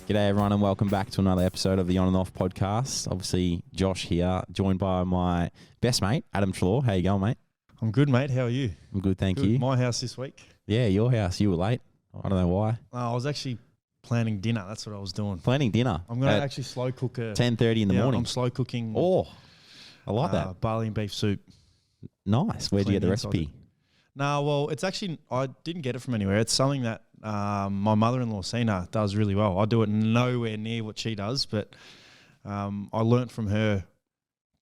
G'day everyone and welcome back to another episode of the On and Off podcast. Obviously, Josh here, joined by my best mate, Adam Trelaw. How you going, mate? I'm good, mate. How are you? I'm good, thank you. My house this week. Yeah, your house. You were late. I don't know why. I was actually planning dinner. That's what I was doing. Planning dinner? I'm going to actually slow cook a... 10:30 in the morning? I'm slow cooking... Oh, I like that. Barley and beef soup. Nice. Where'd you get the recipe? No, well, it's actually... I didn't get it from anywhere. It's something that my mother-in-law, Sina, does really well. I do it nowhere near what she does, but I learnt from her...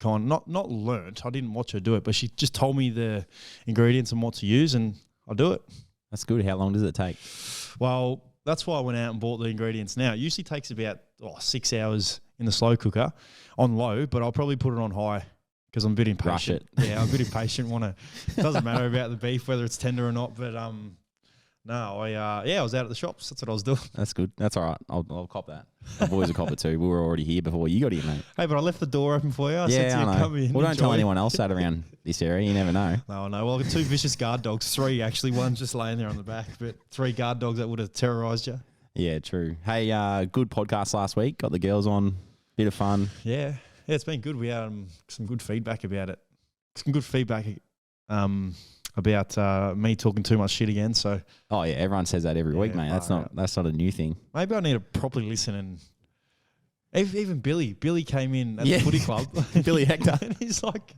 Not learnt. I didn't watch her do it, but she just told me the ingredients and what to use, and I do it. That's good. How long does it take? Well, that's why I went out and bought the ingredients now. It usually takes about 6 hours in the slow cooker on low, but I'll probably put it on high because I'm a bit impatient. Rush it. Yeah, I'm a bit impatient. It doesn't matter about the beef, whether it's tender or not, but no, I was out at the shops. That's what I was doing. That's good. That's all right. I'll cop that. The boys will cop it too. We were already here before you got here, mate. Hey, but I left the door open for you. I said to you, I know. Come in, well, don't tell enjoy. anyone else that around this area. You never know. No. Well, I've got 2 vicious guard dogs. 3, actually. One's just laying there on the back, but 3 guard dogs that would have terrorised you. Yeah, true. Hey, good podcast last week. Got the girls on. Bit of fun. Yeah, it's been good. We had some good feedback about it. Some good feedback about me talking too much shit again. So, oh yeah, everyone says that every week, mate. That's not a new thing. Maybe I need to properly listen. And even Billy came in at the footy club. Billy Hector, and he's like,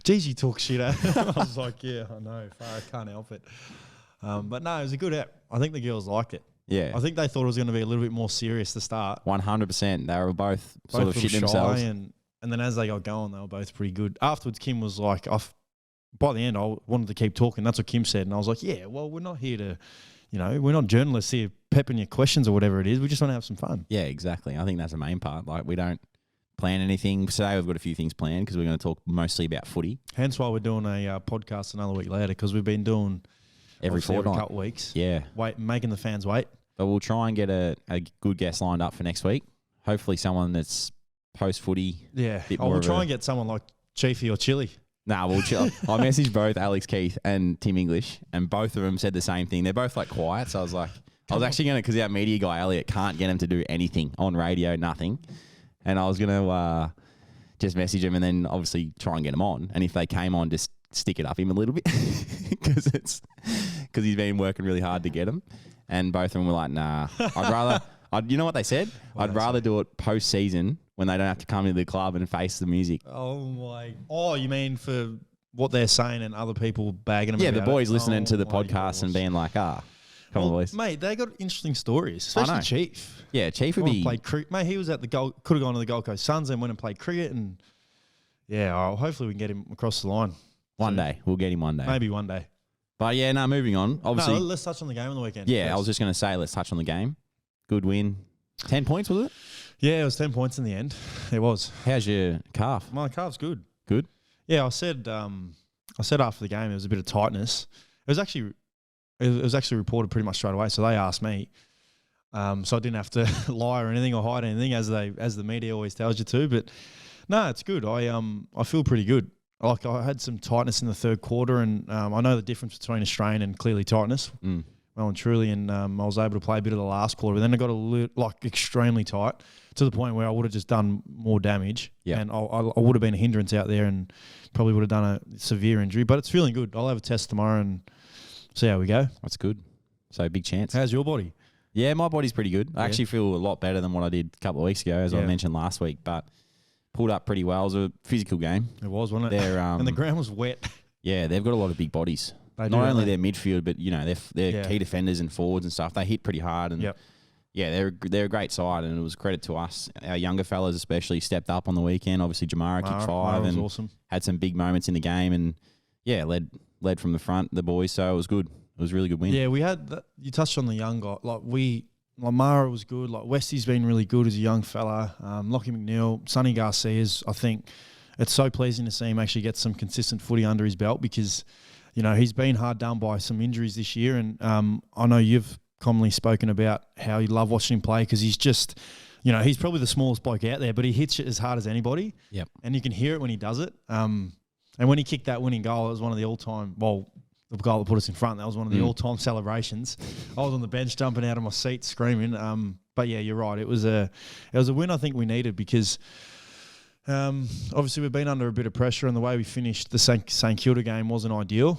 "Geez, you talk shit." I was like, "Yeah, I know. I can't help it." But no, it was a good app. I think the girls liked it. Yeah, I think they thought it was going to be a little bit more serious to start. 100%. They were both sort of shitting themselves, and then as they got going, they were both pretty good. Afterwards, Kim was like, by the end, I wanted to keep talking. That's what Kim said. And I was like, yeah, well, we're not here to, we're not journalists here pepping your questions or whatever it is. We just want to have some fun. Yeah, exactly. I think that's the main part. Like, we don't plan anything. Today we've got a few things planned because we're going to talk mostly about footy. Hence why we're doing a podcast another week later, because we've been doing every fortnight. Every couple of weeks. Yeah. Making the fans wait. But we'll try and get a good guest lined up for next week. Hopefully someone that's post-footy. Yeah. We'll try and get someone like Chiefy or Chili. Nah, we'll chill. I messaged both Alex Keith and Tim English, and both of them said the same thing. They're both like quiet, so I was like, actually going to, because our media guy, Elliot, can't get him to do anything on radio, nothing. And I was going to just message him and then obviously try and get him on. And if they came on, just stick it up him a little bit because he's been working really hard to get him. And both of them were like, nah, you know what they said? I'd rather do it post-season when they don't have to come into the club and face the music. Oh, you mean for what they're saying and other people bagging them about it? Yeah, the boys listening to the podcast and being like, come on, boys. Mate, they got interesting stories, especially Chief. Yeah, Chief would be... Played cricket. Mate, he was at the could have gone to the Gold Coast Suns and went and played cricket. And yeah, hopefully we can get him across the line. One day. We'll get him one day. Maybe one day. But yeah, moving on. Obviously, let's touch on the game on the weekend. Yeah, first. I was just going to say, let's touch on the game. Good win. 10 points, was it? Yeah, it was 10 points in the end. It was. How's your calf? My calf's good. Good? Yeah, I said after the game there was a bit of tightness. It was actually reported pretty much straight away, so they asked me. So I didn't have to lie or anything or hide anything as the media always tells you to. But no, it's good. I feel pretty good. Like, I had some tightness in the third quarter, and I know the difference between a strain and clearly tightness, well and truly, and I was able to play a bit of the last quarter. But then it got extremely tight to the point where I would have just done more damage, and I would have been a hindrance out there and probably would have done a severe injury. But it's feeling good. I'll have a test tomorrow and see how we go. That's good. So big chance. How's your body? Yeah, my body's pretty good. I actually feel a lot better than what I did a couple of weeks ago, as I mentioned last week, but... pulled up pretty well. It was a physical game. It was, wasn't it? And the ground was wet. Yeah, they've got a lot of big bodies. Not only their midfield, but they're key defenders and forwards and stuff. They hit pretty hard, and they're a great side. And it was a credit to us. Our younger fellas especially stepped up on the weekend. Obviously, Jamara kicked 5 and awesome. Had some big moments in the game, and led from the front, the boys. So it was good. It was a really good win. Yeah, we had. You touched on the young guy. Mara was good. Like, Westy's been really good as a young fella. Lockie McNeil, Sonny Garcia's, I think it's so pleasing to see him actually get some consistent footy under his belt because, he's been hard done by some injuries this year. And I know you've commonly spoken about how you love watching him play because he's just, he's probably the smallest bloke out there, but he hits it as hard as anybody. Yep. And you can hear it when he does it. And when he kicked that winning goal, it was one of the all-time, the goal that put us in front, that was one of the all-time celebrations. I was on the bench jumping out of my seat screaming. But yeah, you're right. It was a win I think we needed because obviously we've been under a bit of pressure, and the way we finished the St Kilda game wasn't ideal.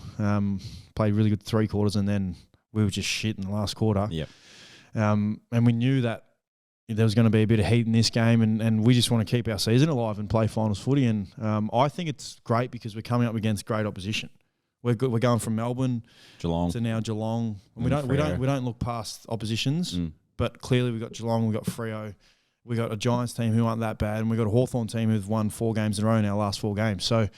Played really good 3 quarters, and then we were just shit in the last quarter. Yep. And we knew that there was going to be a bit of heat in this game, and we just want to keep our season alive and play finals footy. And I think it's great because we're coming up against great opposition. We're going from Melbourne Geelong to now Geelong, and we don't look past oppositions. But clearly we've got Geelong, we've got Freo, we've got a Giants team who aren't that bad, and we've got a Hawthorn team who've won 4 games in a row in our last 4 games. So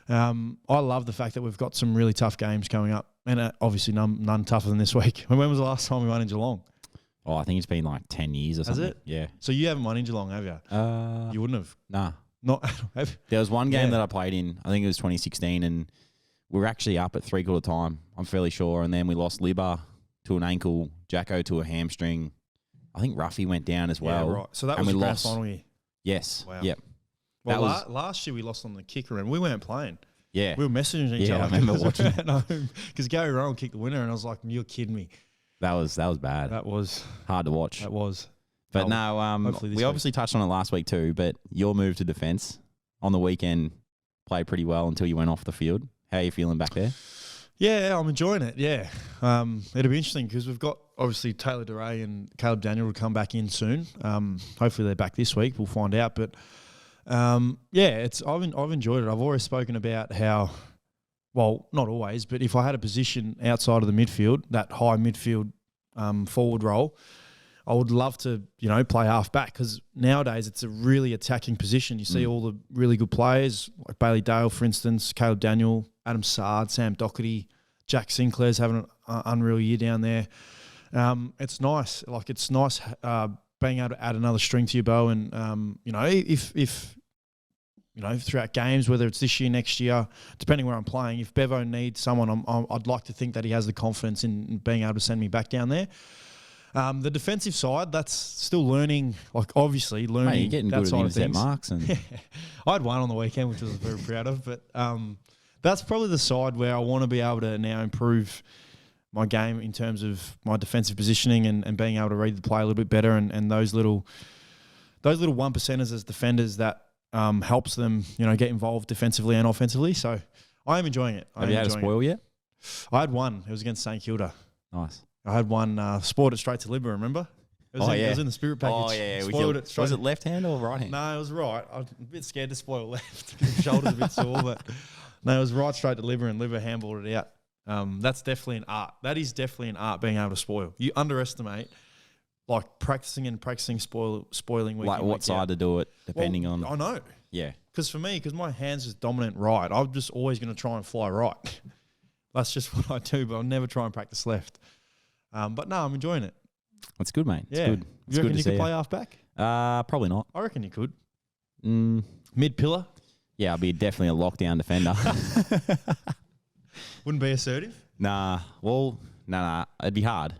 I love the fact that we've got some really tough games coming up, and obviously none tougher than this week. When was the last time we won in Geelong? Oh, I think it's been like 10 years or something. Has it? Yeah. So you haven't won in Geelong, have you? You wouldn't have? Nah. Not. There was one game that I played in, I think it was 2016, and we were actually up at 3/4 time, I'm fairly sure, and then we lost Libba to an ankle, Jacko to a hamstring. I think Ruffy went down as well. Yeah, right. So that was the grand final year? Yes. Wow. Yep. Well, last year we lost on the kicker, and we weren't playing. Yeah. We were messaging each other. I remember watching at home because Gary Rowan kicked the winner, and I was like, "You're kidding me." That was bad. That was hard to watch. That was. But we obviously touched on it last week too. But your move to defence on the weekend played pretty well until you went off the field. How are you feeling back there? Yeah, I'm enjoying it. Yeah, it'll be interesting because we've got obviously Taylor DeRay and Caleb Daniel will come back in soon. Hopefully they're back this week. We'll find out. But I've enjoyed it. I've always spoken about how, well, not always, but if I had a position outside of the midfield, that high midfield forward role, I would love to, play half back because nowadays it's a really attacking position. You see all the really good players like Bailey Dale, for instance, Caleb Daniel, Adam Sard, Sam Doherty, Jack Sinclair's having an unreal year down there. It's nice. It's nice being able to add another string to your bow, and if throughout games, whether it's this year, next year, depending where I'm playing, if Bevo needs someone, I'd like to think that he has the confidence in being able to send me back down there. The defensive side, that's still learning. Obviously learning. Mate, you're getting that good at intercept marks, and I had one on the weekend, which I was very proud of. But that's probably the side where I want to be able to now improve my game in terms of my defensive positioning and being able to read the play a little bit better, and those little 1%ers as defenders that helps them, get involved defensively and offensively. So I am enjoying it. Have you had a spoil yet? I had one. It was against St Kilda. Nice. I had one spoiled it straight to Libba, remember? It was in the spirit package. Oh, yeah. Spoiled it straight. Was it left hand or right hand? No, it was right. I was a bit scared to spoil left. Shoulders a bit sore, but no, it was right straight to Libba, and Libba handballed it out. That's definitely an art. That is definitely an art, being able to spoil. You underestimate, practicing spoiling week. Like what side to do it, depending on. I know. Yeah. Because for me, because my hand's just dominant right, I'm just always going to try and fly right. That's just what I do, but I'll never try and practice left. But no, I'm enjoying it. That's good, mate. It's yeah. good. It's You reckon good to you see could play half back? Probably not. I reckon you could. Mid pillar? Yeah, I'll be definitely a lockdown defender. Wouldn't be assertive? Nah. Well, nah. It'd be hard.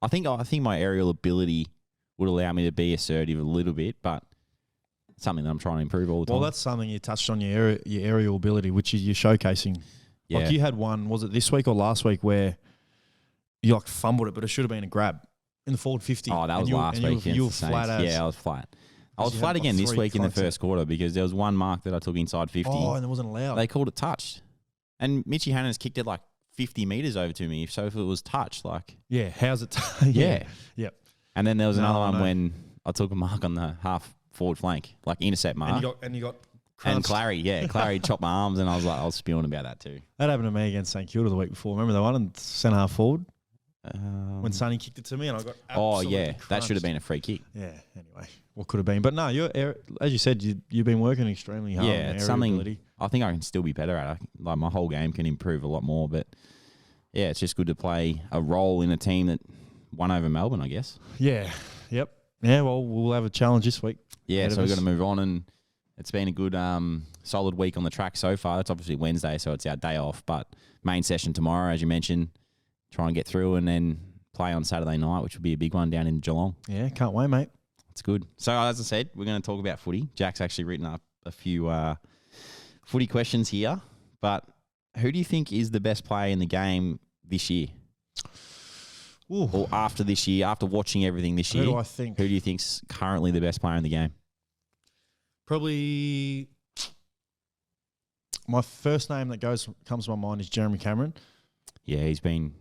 I think my aerial ability would allow me to be assertive a little bit, but it's something that I'm trying to improve all the time. Well, that's something you touched on, your aerial ability, which is you're showcasing. Yeah. Like you had one, was it this week or last week, where you fumbled it, but it should have been a grab in the forward 50. Oh, that was last week. You were flat as. Yeah, I was flat. I was flat again this week in the first quarter because there was one mark that I took inside 50. Oh, and it wasn't allowed. They called it touched. And Mitchie Hannah's kicked it 50 metres over to me. So if it was touched, Yeah, how's it? Yeah. Yep. And then there was another one when I took a mark on the half forward flank, intercept mark. And you got and Clary, Clary chopped my arms, and I was spewing about that too. That happened to me against St Kilda the week before. Remember that one in centre half forward? When Sonny kicked it to me and I got absolutely that crunched. should have been a free kick. Yeah, anyway, what could have been. But no, as you said, you've been working extremely hard. Yeah, it's something I think I can still be better at. My whole game can improve a lot more, but yeah, it's just good to play a role in a team that won over Melbourne, I guess. Yeah, yep. Yeah, well, we'll have a challenge this week. Yeah, so we've got to move on, and it's been a good solid week on the track so far. It's obviously Wednesday, so it's our day off, but main session tomorrow, as you mentioned. Try and get through and then play on Saturday night, which will be a big one down in Geelong. Yeah, can't wait, mate. It's good. So, as I said, we're going to talk about footy. Jack's actually written up a few footy questions here. But who do you think is the best player in the game this year? Ooh. Or after this year, after watching everything this year, Who do I think? who do you think's currently the best player in the game? Probably my first name that comes to my mind is Jeremy Cameron. Yeah, he's been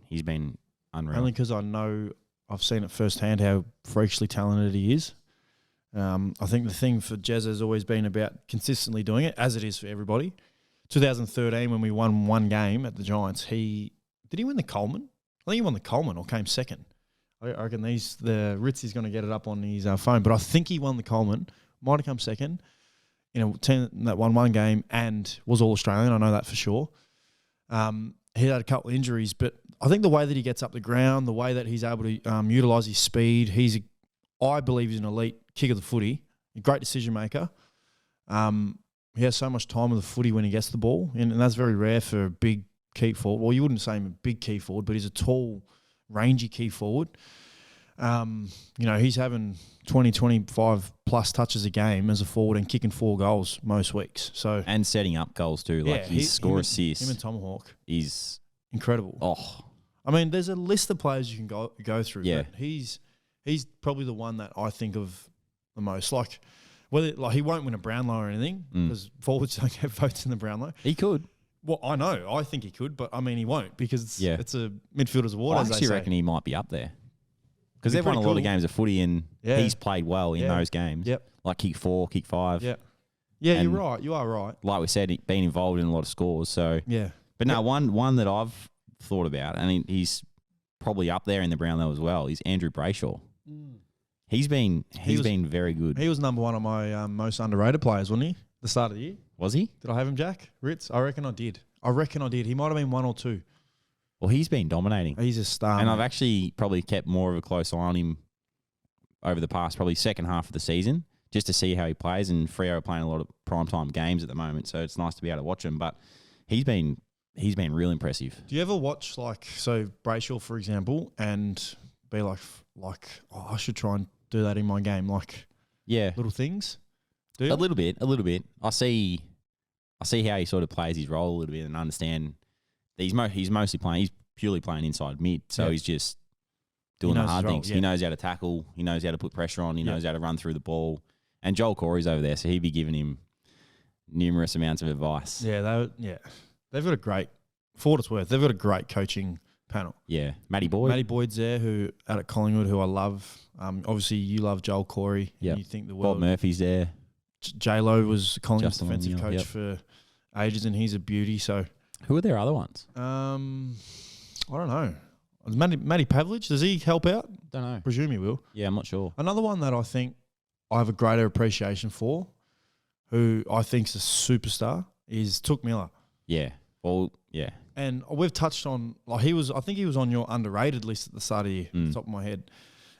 unreal. Only because I know I've seen it firsthand how freakishly talented he is. I think the thing for Jez has always been about consistently doing it, as it is for everybody. 2013, when we won one game at the Giants, did he win the Coleman? I think he won the Coleman or came second. I reckon the Ritzy's going to get it up on his phone, but I think he won the Coleman. Might have come second in a team that won one game and was all Australian. I know that for sure. He had a couple of injuries, but I think the way that he gets up the ground, the way that he's able to utilise his speed, I believe he's an elite kick of the footy, a great decision maker. He has so much time with the footy when he gets the ball, and that's very rare for a big key forward. Well, you wouldn't say him a big key forward, but he's a tall, rangy key forward. He's having 20, 25 plus touches a game as a forward and kicking 4 goals most weeks. And setting up goals too. Like his score assists. Him and Tomahawk is incredible. Oh. I mean, there's a list of players you can go through. Yeah. But he's probably the one that I think of the most. Like he won't win a Brownlow or anything because forwards don't get votes in the Brownlow. He could. Well, I know. I think he could, but I mean, he won't because it's a midfielder's award. I as actually they say. reckon he might be up there because they've won a lot of games of footy and he's played well in those games. Yep. Like kick 4, kick 5. Yeah. Yeah, you're right. You are right. Like we said, being involved in a lot of scores. So yeah. But no, one that I've thought about, and he's probably up there in the Brownlow as well, is Andrew Brayshaw. He's been very good. He was number one of my most underrated players, wasn't he? The start of the year. Was he? Did I have him, Jack? Ritz? I reckon I did. He might have been 1 or 2. Well, he's been dominating. He's a star. And mate. I've actually probably kept more of a close eye on him over the past probably second half of the season just to see how he plays. And Freo are playing a lot of primetime games at the moment, so it's nice to be able to watch him. But he's been real impressive. Do you ever watch Brayshaw, for example, and be like, oh, I should try and do that in my game, little things? Do you? A little bit. I see how he sort of plays his role a little bit and understand that he's mostly playing. He's purely playing inside mid, so he's just doing the hard things. He knows how to tackle. He knows how to put pressure on. He knows how to run through the ball. And Joel Corey's over there, so he'd be giving him numerous amounts of advice. Yeah, they've got a great, for what it's worth, they've got a great coaching panel. Yeah, Matty Boyd's there, who out at Collingwood, who I love. Obviously, you love Joel Corey. Yeah, you think the world. Bob Murphy's there. J-Lo was Collingwood's Justin defensive O'Neill, coach for ages, and he's a beauty. So, who are their other ones? I don't know. Matty Pavlich, does he help out? Don't know. Presume he will. Yeah, I'm not sure. Another one that I think I have a greater appreciation for, who I think's a superstar, is Took Miller. Yeah. Well, yeah. And we've touched on, I think he was on your underrated list at the start of the year, top of my head.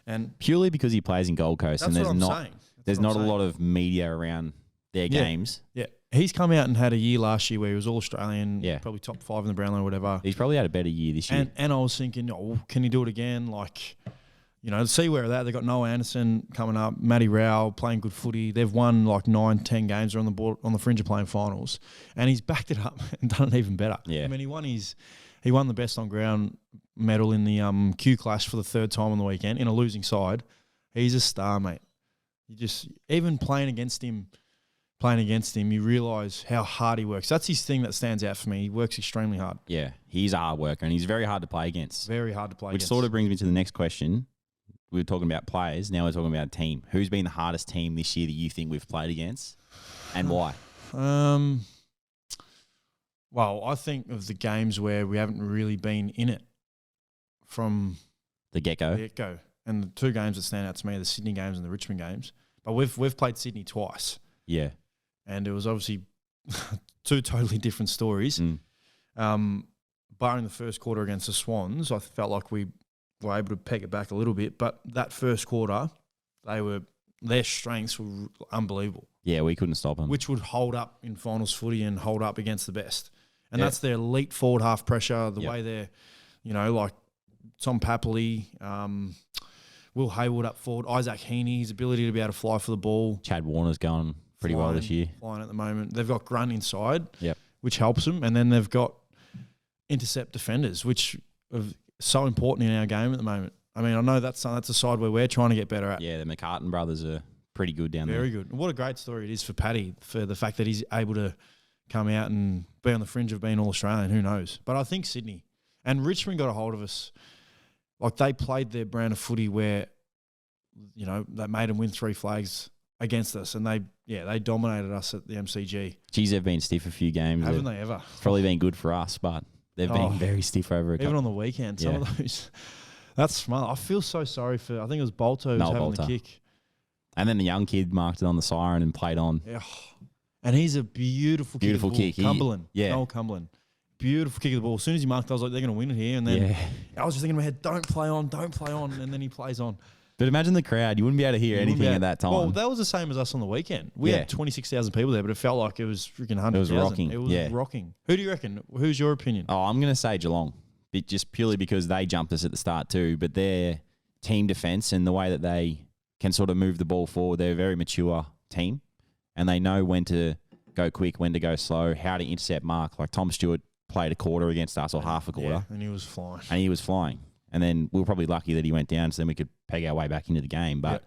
And purely because he plays in Gold Coast and there's not a lot of media around their games. Yeah. He's come out and had a year last year where he was all Australian, probably top 5 in the Brownlow or whatever. He's probably had a better year this year. And I was thinking, can he do it again? See where they're at. They've got Noah Anderson coming up, Matty Rowell playing good footy. They've won 9, 10 games. They're on the board, on the fringe of playing finals. And he's backed it up and done it even better. Yeah. I mean, he won the best on ground medal in the Q Clash for the 3rd time on the weekend in a losing side. He's a star, mate. Even playing against him, you realise how hard he works. That's his thing that stands out for me. He works extremely hard. Yeah, he's a hard worker and he's very hard to play against. Which sort of brings me to the next question. We were talking about players. Now we're talking about a team. Who's been the hardest team this year that you think we've played against and why? Well, I think of the games where we haven't really been in it from the get-go. And the 2 games that stand out to me are the Sydney games and the Richmond games. But we've played Sydney twice. Yeah. And it was obviously 2 totally different stories. Barring the first quarter against the Swans, I felt like we were able to peg it back a little bit. But that first quarter, their strengths were unbelievable. Yeah, we couldn't stop them. Which would hold up in finals footy and hold up against the best. And that's their elite forward half pressure, the way they're, like Tom Papley, Will Hayward up forward, Isaac Heaney, his ability to be able to fly for the ball. Chad Warner's going pretty well this year. Flying at the moment. They've got Grunt inside, yep, which helps them. And then they've got intercept defenders, which so important in our game at the moment. I mean, I know that's a side where we're trying to get better at. Yeah, the McCartan brothers are pretty good down there. Very good. What a great story it is for Paddy, for the fact that he's able to come out and be on the fringe of being All-Australian. Who knows? But I think Sydney and Richmond got a hold of us. Like, they played their brand of footy where, you know, they made them win 3 flags against us, and they dominated us at the MCG. Geez, they've been stiff a few games. Haven't they ever? It's probably been good for us, but they've been very stiff over a couple. Even on the weekend, some of those. That's smart. I feel so sorry for, I think it was Bolto who was having the kick. And then the young kid marked it on the siren and played on. Yeah. And he's a beautiful kick. Cumberland. Noel Cumberland. Beautiful kick of the ball. As soon as he marked, I was like, they're going to win it here. And then I was just thinking in my head, don't play on. And then he plays on. But imagine the crowd. You wouldn't be able to hear anything at that time. Well, that was the same as us on the weekend. We had 26,000 people there, but it felt like it was freaking 100,000. It was rocking. It was rocking. Who do you reckon? Who's your opinion? Oh, I'm going to say Geelong. Just purely because they jumped us at the start too. But their team defence and the way that they can sort of move the ball forward, they're a very mature team. And they know when to go quick, when to go slow, how to intercept mark. Like Tom Stewart played a quarter against us or half a quarter. Yeah, and he was flying. And then we were probably lucky that he went down, so then we could peg our way back into the game. But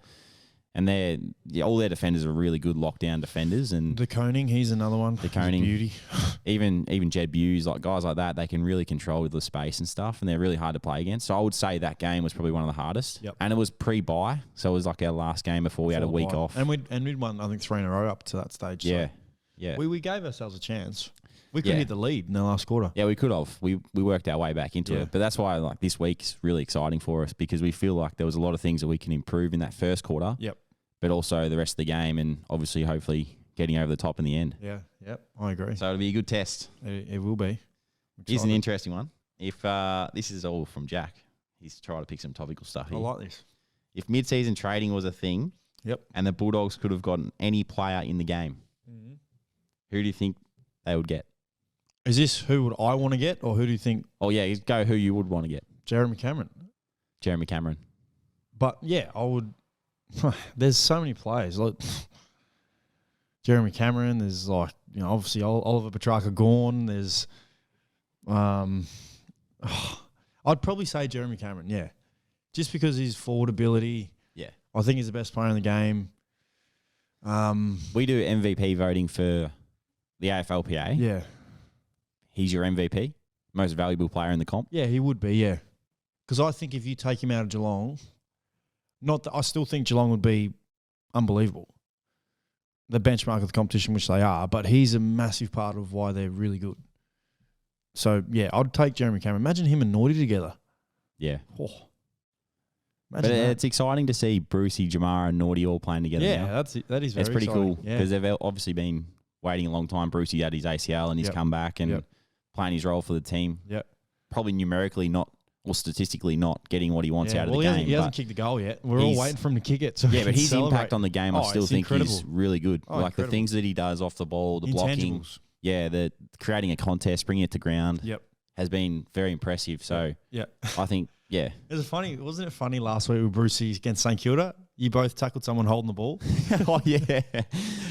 and all their defenders are really good lockdown defenders. And De Koning, he's another one. De Koning, beauty. even Jed Buse, like guys like that, they can really control the space and stuff, and they're really hard to play against. So I would say that game was probably one of the hardest. Yep. And it was pre-bye, so it was like our last game before we had a week off. And we'd won, I think, 3 in a row up to that stage. Yeah, so we gave ourselves a chance. We could hit the lead in the last quarter. Yeah, we could have. We worked our way back into it. But that's why like this week's really exciting for us, because we feel like there was a lot of things that we can improve in that first quarter. Yep. But also the rest of the game, and obviously hopefully getting over the top in the end. Yeah, yep, I agree. So it'll be a good test. It will be. Here's an interesting one. If this is all from Jack. He's trying to pick some topical stuff here. I like this. If mid-season trading was a thing, and the Bulldogs could have gotten any player in the game, who do you think they would get? Is this who would I want to get, or who do you think? Oh, yeah, go who you would want to get. Jeremy Cameron. But, yeah, I would. There's so many players. Like Jeremy Cameron, there's like, you know, obviously Oliver Petrarca gone. There's, I'd probably say Jeremy Cameron, yeah. Just because his forward ability. Yeah. I think he's the best player in the game. We do MVP voting for the AFLPA. Yeah. He's your MVP, most valuable player in the comp. Yeah, he would be, yeah. Because I think if you take him out of Geelong, I still think Geelong would be unbelievable. The benchmark of the competition, which they are, but he's a massive part of why they're really good. So, yeah, I'd take Jeremy Cameron. Imagine him and Naughty together. Yeah. Oh. But it's exciting to see Brucey, Jamara, and Naughty all playing together now. That is very It's pretty exciting. cool because they've obviously been waiting a long time. Brucey had his ACL and he's come back and playing his role for the team. Yep. Probably numerically not, or statistically not getting what he wants out of the game. He hasn't kicked the goal yet. We're all waiting for him to kick it. So but his impact on the game, I still think he's really good. Oh, like the things that he does off the ball, the blocking. Yeah, the creating a contest, bringing it to ground has been very impressive. So I think, wasn't it funny last week with Brucey against St Kilda? You both tackled someone holding the ball. Oh, yeah.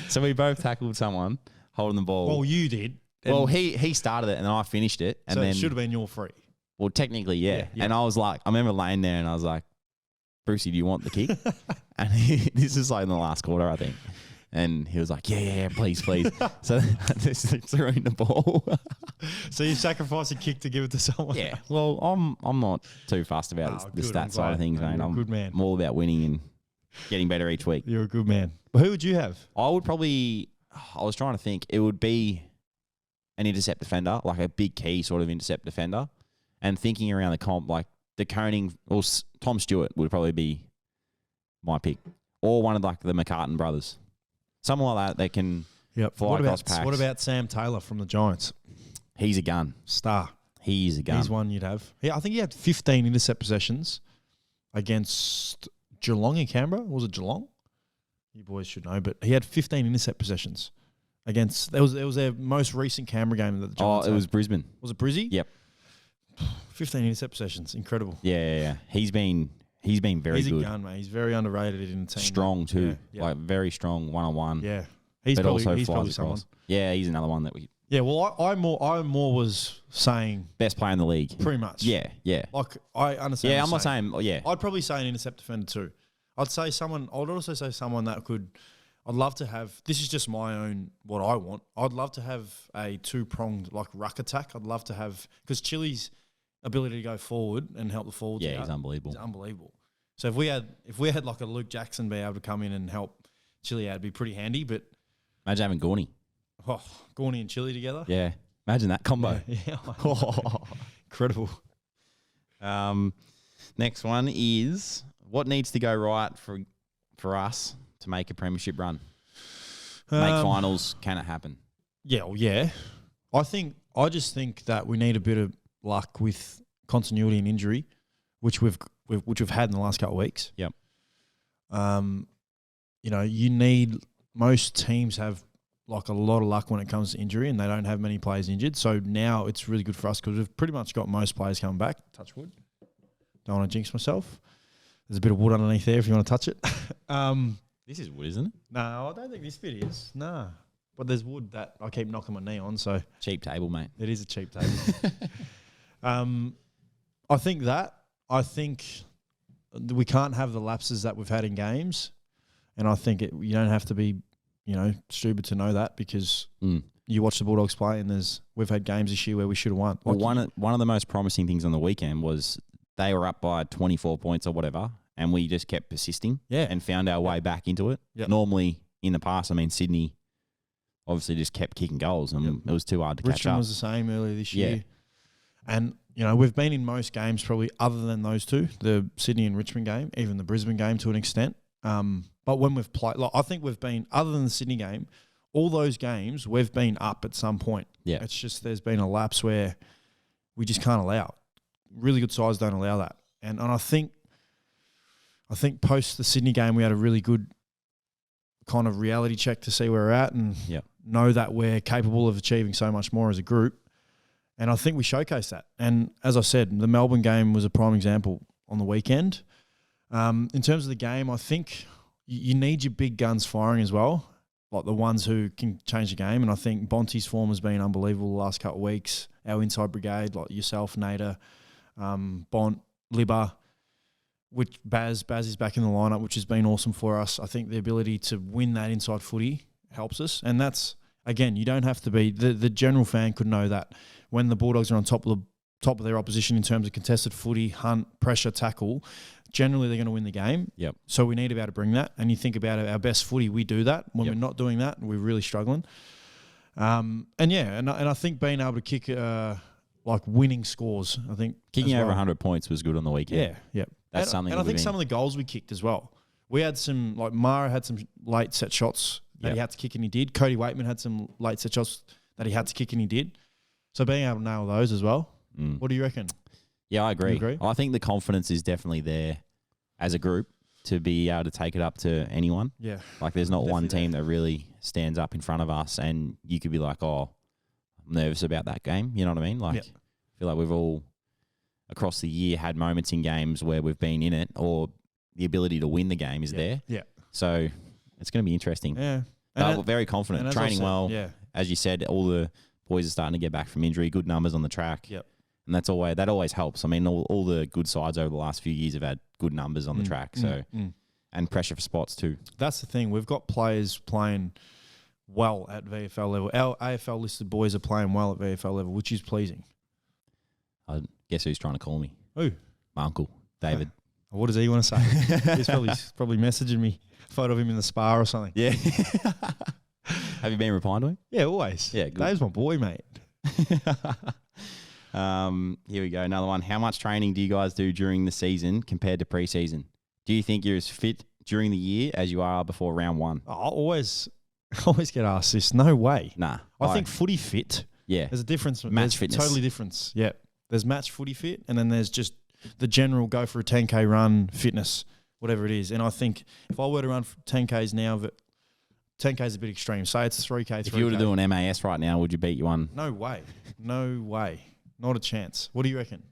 So we both tackled someone holding the ball. Well, you did. Well, he started it and then I finished it. And so then it should have been your free. Well, technically, yeah. And I was like, I remember laying there and I was like, Brucey, do you want the kick? And this is like in the last quarter, I think. And he was like, yeah, please. So I just threw in the ball. So you sacrificed a kick to give it to someone? Yeah. Well, I'm not too fussed about the stats side of things, mate. I'm a good man. I'm all about winning and getting better each week. You're a good man. But who would you have? I would probably, I was trying to think, it would be an intercept defender, like a big key sort of intercept defender. And thinking around the comp, like the Koning or Tom Stewart would probably be my pick. Or one of like the McCartan brothers. Someone like that can fly across packs. What about Sam Taylor from the Giants? He's a gun. Star. He's a gun. He's one you'd have. Yeah, I think he had 15 intercept possessions against Geelong in Canberra. Was it Geelong? You boys should know, but he had 15 intercept possessions against. It was their most recent Canberra game that the Giants it was Brisbane. Was it Brizzy? Yep. 15 intercept possessions. Incredible. Yeah. He's been very good. He's a gun, mate. He's very underrated in the team. Strong too. Yeah. Like very strong one-on-one. Yeah. He's probably someone. Yeah, he's another one that Yeah, well, I more was saying Best player in the league. pretty much. Yeah, yeah. Like, I understand. Yeah, what I'm you're not saying, yeah. I'd probably say an intercept defender too. I'd also say someone that could. I'd love to have. This is just my own what I want. I'd love to have a 2-pronged like ruck attack. I'd love to have because Chile's ability to go forward and help the forwards. Yeah, out he's unbelievable. is unbelievable. So if we had like a Luke Jackson be able to come in and help Chile out, it'd be pretty handy. But Imagine having Gorney. Gorney and Chile together. Yeah. Imagine that combo. Yeah. Incredible. Next one is what needs to go right for us to make a premiership run? Make finals. Can it happen? Yeah, well, yeah. I just think that we need a bit of luck with continuity and injury, which we've had in the last couple of weeks. Yep. You need most teams have like a lot of luck when it comes to injury, and they don't have many players injured. So now it's really good for us because we've pretty much got most players coming back. Touch wood. Don't want to jinx myself. There's a bit of wood underneath there if you want to touch it. This is wood, isn't it? No, I don't think this bit is. No. But there's wood that I keep knocking my knee on, so. Cheap table, mate. It is a cheap table. I think we can't have the lapses that we've had in games. And I think you don't have to be, stupid to know that because you watch the Bulldogs play and we've had games this year where we should have won. Well, one of the most promising things on the weekend was they were up by 24 points or whatever, and we just kept persisting and found our way back into it. Yep. Normally, in the past, Sydney obviously just kept kicking goals and it was too hard to catch up. Richmond was the same earlier this year. And, we've been in most games probably other than those two, the Sydney and Richmond game, even the Brisbane game to an extent. But when we've played, I think we've been, other than the Sydney game, all those games, we've been up at some point. Yeah. It's just there's been a lapse where we just can't allow it. Really good sides don't allow that. And I think post the Sydney game, we had a really good kind of reality check to see where we're at and know that we're capable of achieving so much more as a group. And I think we showcased that. And as I said, the Melbourne game was a prime example on the weekend. In terms of the game, I think you need your big guns firing as well, like the ones who can change the game. And I think Bonte's form has been unbelievable the last couple of weeks. Our inside brigade, like yourself, Nader, Bont, Libba, which Baz is back in the lineup, which has been awesome for us. I think the ability to win that inside footy helps us. And that's, again, you don't have to be, the general fan could know that when the Bulldogs are on top of their opposition in terms of contested footy, hunt, pressure, tackle, generally they're going to win the game. Yep. So we need to be able to bring that. And you think about our best footy, we do that. When we're not doing that, we're really struggling. And I think being able to kick like winning scores, I think kicking over 100 points was good on the weekend. Yeah. That's something. And I think some of the goals we kicked as well. We had some, like Mara had some late set shots that he had to kick and he did. Cody Waitman had some late set shots that he had to kick and he did. So being able to nail those as well. What do you reckon? Yeah, I agree. You agree? I think the confidence is definitely there as a group to be able to take it up to anyone. Yeah. Like there's not one team that really stands up in front of us and you could be like, oh, I'm nervous about that game. You know what I mean? Like, I feel like we've all across the year had moments in games where we've been in it or the ability to win the game is there. Yeah. So it's going to be interesting. Yeah. But we're very confident. Training well. Yeah. As you said, all the boys are starting to get back from injury, good numbers on the track. Yep. And that always helps. I mean, all the good sides over the last few years have had good numbers on the track. So and pressure for spots too. That's the thing. We've got players playing well at VFL level. Our AFL listed boys are playing well at VFL level, which is pleasing. I guess who's trying to call me? Who? My uncle, David. What does he want to say? He's probably messaging me a photo of him in the spa or something. Yeah. Have you been replying to him? Yeah, always. Yeah, good. Dave's my boy, mate. Here we go. Another one. How much training do you guys do during the season compared to pre-season? Do you think you're as fit during the year as you are before round one? I always get asked this. No way. Nah. I think footy fit. Yeah. There's a difference. Match fitness. Totally difference. Yeah. There's match footy fit and then there's just the general go for a 10K run fitness, whatever it is. And I think if I were to run 10Ks now, 10K is a bit extreme. Say it's 3K, If you were to do an MAS right now, would you beat you one? No way. No way. Not a chance. What do you reckon?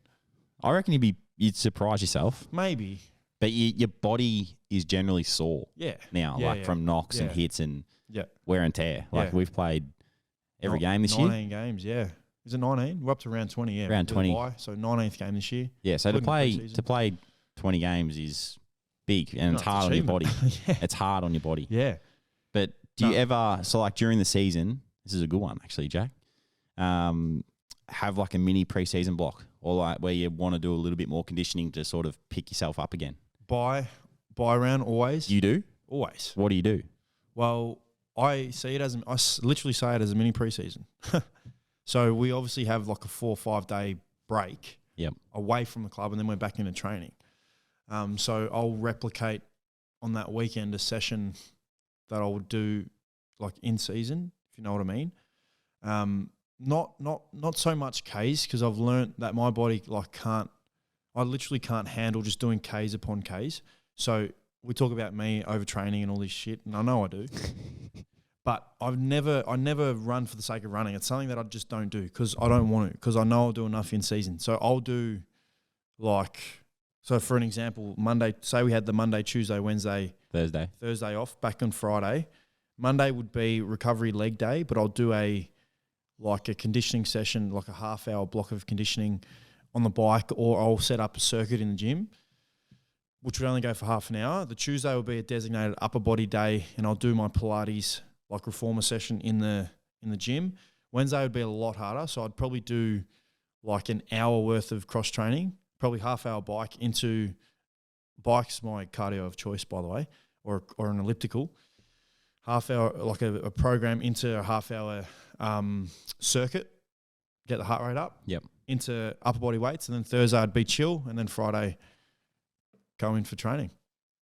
I reckon you'd surprise yourself. Maybe. But your body is generally sore. Yeah. Now, from knocks and hits and wear and tear. Like we've played every game this year. 19 games, yeah. Is it 19? We're up to round 20, yeah. Round 20. So 19th game this year. Yeah, so to Including the play 20 games is big and No, it's hard on your body. yeah. It's hard on your body. Yeah. But do you ever, so like during the season, this is a good one actually, Jack, have like a mini preseason block or like where you want to do a little bit more conditioning to sort of pick yourself up again? Buy round always. You do? Always. What do you do? Well, I literally say it as a mini preseason. So we obviously have like a 4 or 5 day break away from the club and then we're back into training. So I'll replicate on that weekend a session that I would do like in season, if you know what I mean. Not so much Ks because I've learnt that my body I literally can't handle just doing Ks upon Ks. So we talk about me overtraining and all this shit, and I know I do. But I never run for the sake of running. It's something that I just don't do because I don't want to, because I know I'll do enough in season. So I'll do so for an example, Monday, say we had the Monday, Tuesday, Wednesday, Thursday off, back on Friday. Monday would be recovery leg day, but I'll do a conditioning session, like a half-hour block of conditioning on the bike, or I'll set up a circuit in the gym, which would only go for half an hour. The Tuesday will be a designated upper body day, and I'll do my Pilates, like reformer session in the gym. Wednesday would be a lot harder, so I'd probably do like an hour worth of cross training, probably half-hour bike into bike's my cardio of choice, by the way, or an elliptical. Half hour, like a program into a half-hour circuit, get the heart rate up. Yep. Into upper body weights, and then Thursday I'd be chill, and then Friday go in for training.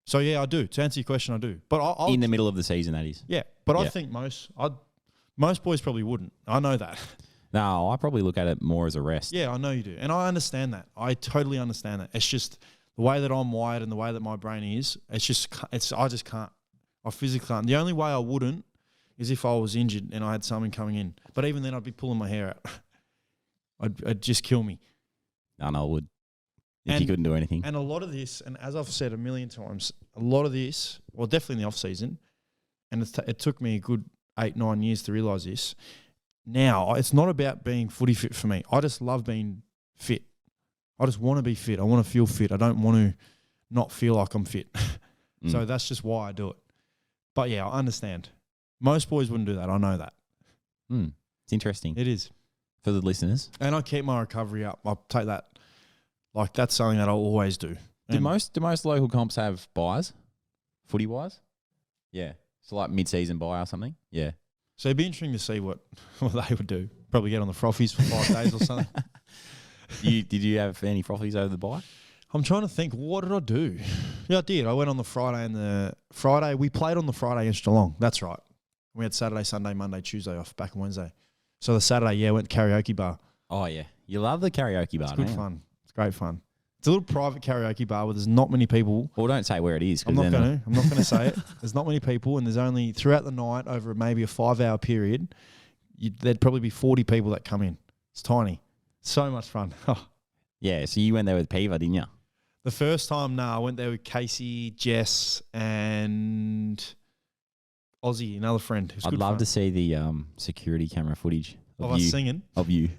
So yeah, I do. To answer your question, I do. But I'll in the middle of the season, that is. Yeah, but I think most boys probably wouldn't. I know that. No, I probably look at it more as a rest. Yeah, I know you do, and I understand that. I totally understand that. It's just the way that I'm wired and the way that my brain is. I just can't. I physically can't. The only way I wouldn't is if I was injured and I had something coming in. But even then, I'd be pulling my hair out. It'd just kill me. No, I would. If you couldn't do anything. And a lot of this, and as I've said a million times, a lot of this, well, definitely in the off season, and it took me a good 8-9 years to realise this. Now, it's not about being footy fit for me. I just love being fit. I just want to be fit. I want to feel fit. I don't want to not feel like I'm fit. So that's just why I do it. But yeah, I understand. Most boys wouldn't do that. I know that. It's interesting. It is. For the listeners. And I keep my recovery up. I'll take that. Like, that's something that I'll always do. Do most local comps have buys, footy-wise? Yeah. So like mid-season buy or something? Yeah. So it'd be interesting to see what they would do. Probably get on the frothies for 5 days or something. Did you have any frothies over the buy? I'm trying to think, what did I do? Yeah, I did. I went on the Friday, we played on the Friday against Geelong. That's right. We had Saturday, Sunday, Monday, Tuesday off, back on Wednesday. So the Saturday, went to karaoke bar. Oh, yeah. You love the karaoke bar, It's good fun. It's great fun. It's a little private karaoke bar where there's not many people. Well, don't say where it is. I'm not going to say it. There's not many people, and there's only, throughout the night, over maybe a 5-hour period, there'd probably be 40 people that come in. It's tiny. So much fun. Yeah, so you went there with Peeva, didn't you? The first time, I went there with Casey, Jess, and Ozzy, another friend. I'd love to see the security camera footage of us singing. Of you.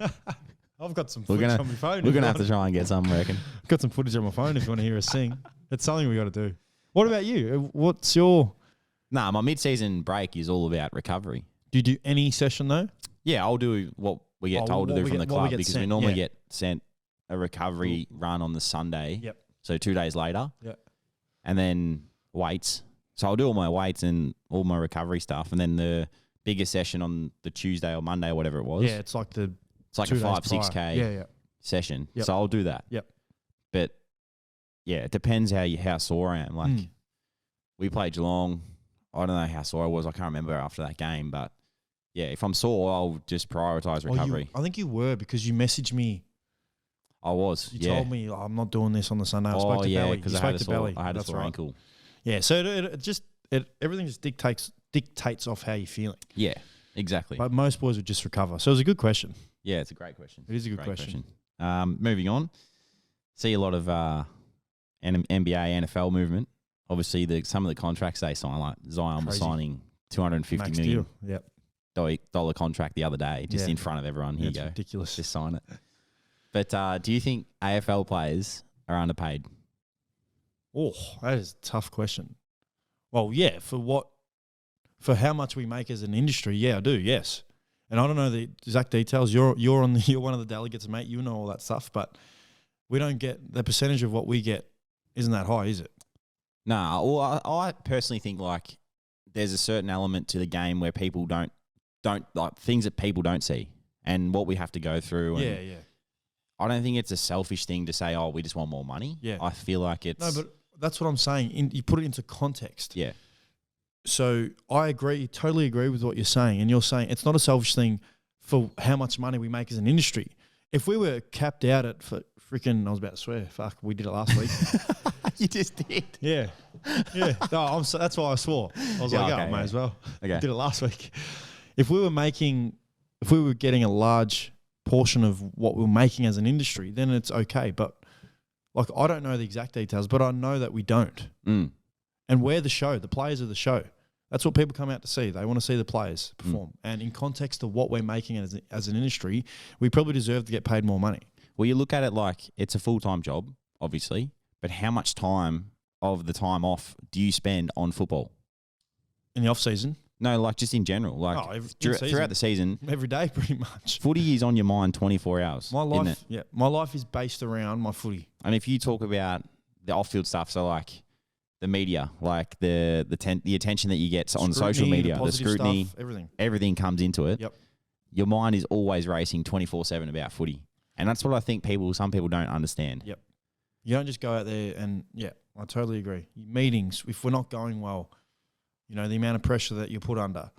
I've got some footage on my phone. We're going to have to try and get some, I reckon. I've got some footage on my phone if you want to hear us sing. It's something we got to do. What about you? What's your... Nah, my mid-season break is all about recovery. Do you do any session though? Yeah, I'll do what we get told to do from the club because we normally get sent a recovery run on the Sunday. Yep. So 2 days later. Yep. And then weights. So I'll do all my weights and all my recovery stuff. And then the bigger session on the Tuesday or Monday or whatever it was. Yeah, it's like a 5-6K session. Yep. So I'll do that. Yep. But yeah, it depends how sore I am. Like we played Geelong. I don't know how sore I was. I can't remember after that game. But yeah, if I'm sore, I'll just prioritise recovery. I think you were because you messaged me. I was. You told me I'm not doing this on the Sunday. I spoke to Belly. Because I had a sore ankle. Yeah, so everything just dictates off how you're feeling. Yeah, exactly. But most boys would just recover. So it was a good question. Yeah, it's a great question. It is a good question. Moving on, see a lot of NBA, NFL movement. Obviously, some of the contracts they sign, like Zion was signing $250 million. Deal. Yep. dollar contract the other day, just in front of everyone. Here you go. Ridiculous. Just sign it. But do you think AFL players are underpaid? Oh, that is a tough question. Well, yeah, for how much we make as an industry, yeah, I do, yes. And I don't know the exact details. You're one of the delegates, mate. You know all that stuff, but we don't get the percentage of what we get. Isn't that high? Is it? Nah. Well, I personally think like there's a certain element to the game where people don't like things that people don't see and what we have to go through. And Yeah. I don't think it's a selfish thing to say, oh, we just want more money. Yeah. I feel like it's... No, but that's what I'm saying. You put it into context. Yeah. So I agree, totally agree with what you're saying. And you're saying it's not a selfish thing for how much money we make as an industry. If we were capped out at freaking, I was about to swear, fuck, we did it last week. You just did. Yeah. No, that's why I swore. I was like, might as well. Okay. Did it last week. If we were getting a large portion of what we're making as an industry, then it's okay. But like, I don't know the exact details, but I know that we don't. Mm. And we're the show. The players are the show. That's what people come out to see. They want to see the players perform. And in context of what we're making as an industry, we probably deserve to get paid more money. Well, you look at it like it's a full-time job, obviously, but how much time of the time off do you spend on football? In the off-season? No, like just in general. Like throughout the season. Every day, pretty much. Footy is on your mind 24 hours. My life, my life is based around my footy. And if you talk about the off-field stuff, so like the media, like the attention that you get on social media, the scrutiny, stuff, everything comes into it. Yep. Your mind is always racing 24/7 about footy. And that's what I think some people don't understand. Yep. You don't just go out there and, I totally agree. Meetings, if we're not going well, the amount of pressure that you put under.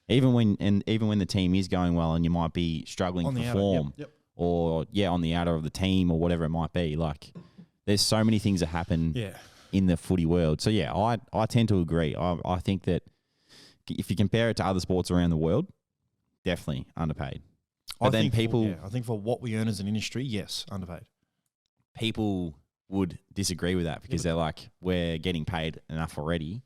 Even when the team is going well and you might be struggling to perform or on the outer of the team or whatever it might be, like there's so many things that happen in the footy world. So I tend to agree. I think that if you compare it to other sports around the world, definitely underpaid. But I think for what we earn as an industry, yes, underpaid. People would disagree with that because they're like, we're getting paid enough already.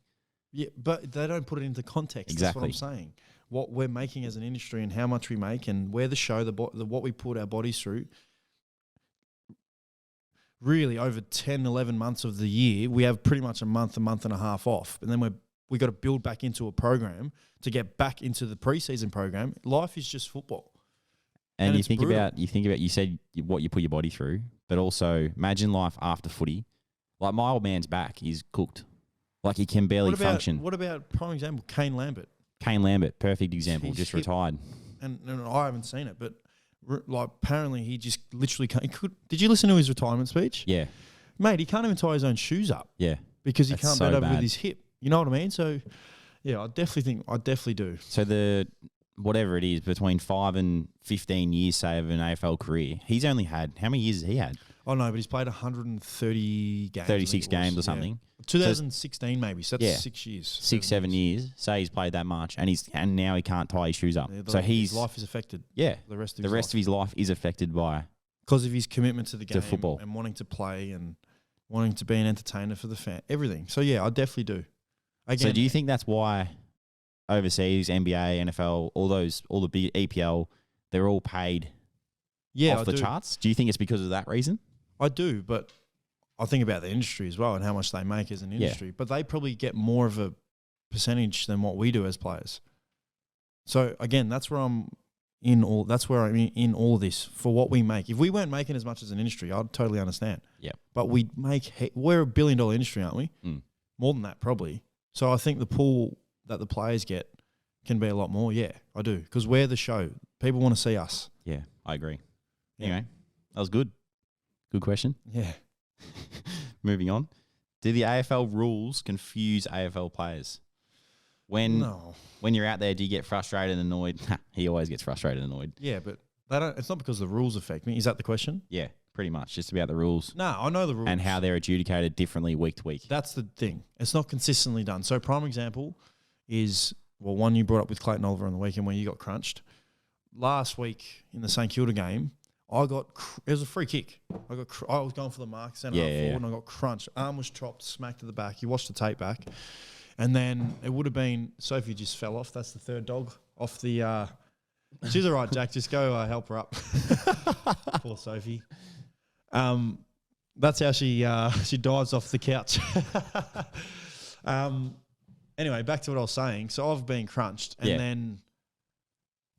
Yeah, but they don't put it into context. Exactly. That's what I'm saying. What we're making as an industry and how much we make and where the show, what we put our bodies through, really over 10, 11 months of the year, we have pretty much a month and a half off. And then we got to build back into a program to get back into the preseason program. Life is just football. And you think about, you said what you put your body through, but also imagine life after footy. Like my old man's back, he's cooked. Like he can barely function. What about, prime example, Kane Lambert? Kane Lambert, perfect example, just retired. And I haven't seen it, but like apparently he just literally can't. Did you listen to his retirement speech? Yeah. Mate, he can't even tie his own shoes up. Yeah. Because he can't bend over with his hip. You know what I mean? So, I definitely do. So whatever it is, between 5 and 15 years, say, of an AFL career, he's only had, how many years has he had? Oh, no, but he's played 130 games. 36 games or something. Yeah. 2016 maybe, so that's 6 years. 7 years, say he's played that much, and now he can't tie his shoes up. Yeah, his life is affected. Yeah. The rest of his life is affected by... Because of his commitment to the game. To football. And wanting to play and wanting to be an entertainer for the fan, everything. So, I definitely do. Again, so do you think that's why overseas, NBA, NFL, all the big EPL, they're all paid off the charts? Do you think it's because of that reason? I do, but I think about the industry as well and how much they make as an industry. Yeah. But they probably get more of a percentage than what we do as players. So again, that's where I'm in all of this for what we make. If we weren't making as much as an industry, I'd totally understand. Yeah. But we're $1 billion industry, aren't we? Mm. More than that, probably. So I think the pool that the players get can be a lot more. Yeah, I do. Because we're the show. People want to see us. Yeah, I agree. Anyway, that was good. Good question. Yeah. Moving on. Do the AFL rules confuse AFL players? When you're out there, do you get frustrated and annoyed? He always gets frustrated and annoyed. Yeah, but it's not because the rules affect me. Is that the question? Yeah, pretty much. Just about the rules. No, I know the rules. And how they're adjudicated differently week to week. That's the thing. It's not consistently done. So prime example is, one you brought up with Clayton Oliver on the weekend where you got crunched. Last week in the St Kilda game, it was a free kick. I was going for the mark, centre half forward, and I got crunched. Arm was chopped, smacked to the back. You watched the tape back. And then it would have been Sophie just fell off. That's the third dog off the. She's all right, Jack. Just go help her up. Poor Sophie. That's how she dives off the couch. Anyway, back to what I was saying. So I've been crunched, and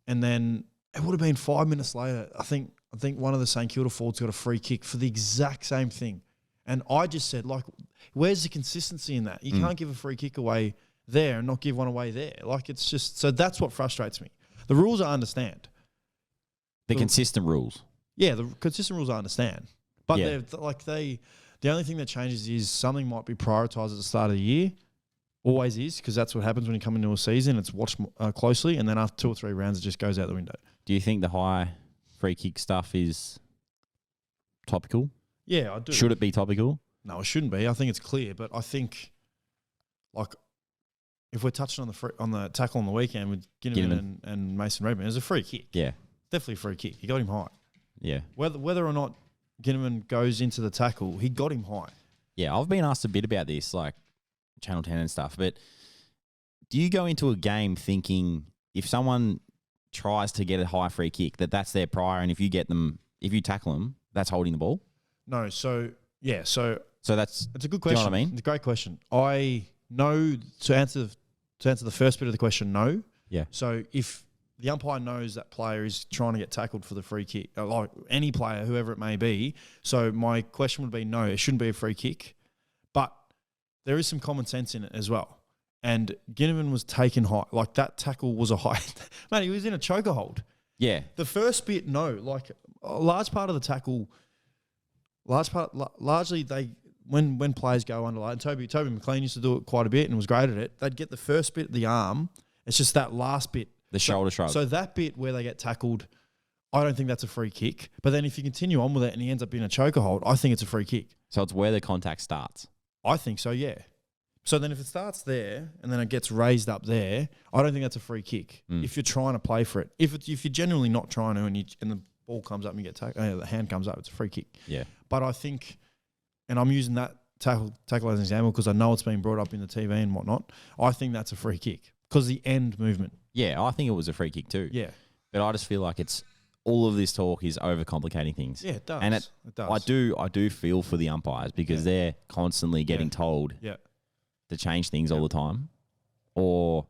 then it would have been 5 minutes later. I think one of the St Kilda forwards got a free kick for the exact same thing, and I just said, like, where's the consistency in that? You can't give a free kick away there and not give one away there. Like, it's just so that's what frustrates me. The rules I understand. The consistent rules. Yeah, the consistent rules I understand, but the only thing that changes is something might be prioritised at the start of the year. Always is, because that's what happens when you come into a season. It's watched closely, and then after 2 or 3 rounds, it just goes out the window. Do you think the high free kick stuff is topical? Yeah, I do. Should it be topical? No, it shouldn't be. I think it's clear, but I think, like, if we're touching on the tackle on the weekend with Ginnivan and Mason Redmond, it was a free kick. Yeah, definitely a free kick. He got him high. Yeah. Whether or not Ginnivan goes into the tackle, he got him high. Yeah, I've been asked a bit about this, like Channel 10 and stuff, but do you go into a game thinking if someone tries to get a high free kick, that's their prior, and if you tackle them, that's holding the ball? No, so it's it's a good question. Do you know what I mean? It's a great question. I know to answer the first bit of the question, no. Yeah. So if the umpire knows that player is trying to get tackled for the free kick, like any player, whoever it may be, so my question would be no, it shouldn't be a free kick, but there is some common sense in it as well. And Ginnivan was taken high. Like, that tackle was a high. Man, he was in a choker hold. Yeah. The first bit, no. Like, a large part of the tackle, largely when players go under, and Toby McLean used to do it quite a bit and was great at it, they'd get the first bit of the arm. It's just that last bit. The shoulder shrug. So that bit where they get tackled, I don't think that's a free kick. But then if you continue on with it and he ends up being a choker hold, I think it's a free kick. So it's where the contact starts. I think so, yeah. So then if it starts there and then it gets raised up there, I don't think that's a free kick. If you're trying to play for it. If you're genuinely not trying to and the ball comes up and you get the hand comes up, it's a free kick. Yeah. But I think, and I'm using that tackle as an example because I know it's been brought up in the TV and whatnot, I think that's a free kick because the end movement. Yeah, I think it was a free kick too. Yeah. But I just feel like all of this talk is overcomplicating things. Yeah, it does. And it does. I do feel for the umpires because they're constantly getting told to change things all the time or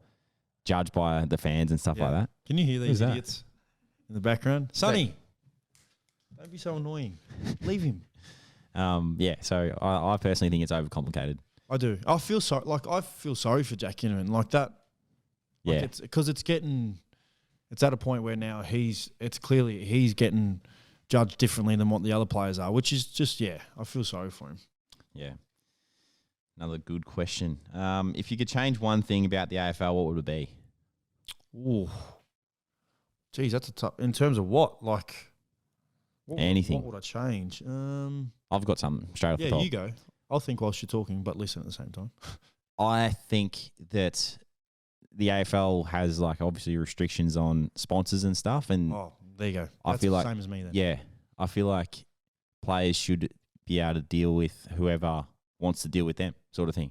judged by the fans and stuff like that. Can you hear these idiots in the background? Sonny, don't be so annoying. Leave him. So I personally think it's overcomplicated. I do. I feel sorry. Like, I feel sorry for Jack Ginnivan. Like that. Like Yeah. It's because it's at a point where now it's clearly he's getting judged differently than what the other players are, which is just, I feel sorry for him. Yeah. Another good question. If you could change one thing about the AFL, what would it be? Ooh. Geez, that's a tough. In terms of what? Like, anything. What would I change? I've got something straight off the top. Yeah, you go. I'll think whilst you're talking, but listen at the same time. I think that the AFL has, like, obviously restrictions on sponsors and stuff. And there you go. I feel like the same as me then. Yeah. I feel like players should be able to deal with whoever wants to deal with them, sort of thing.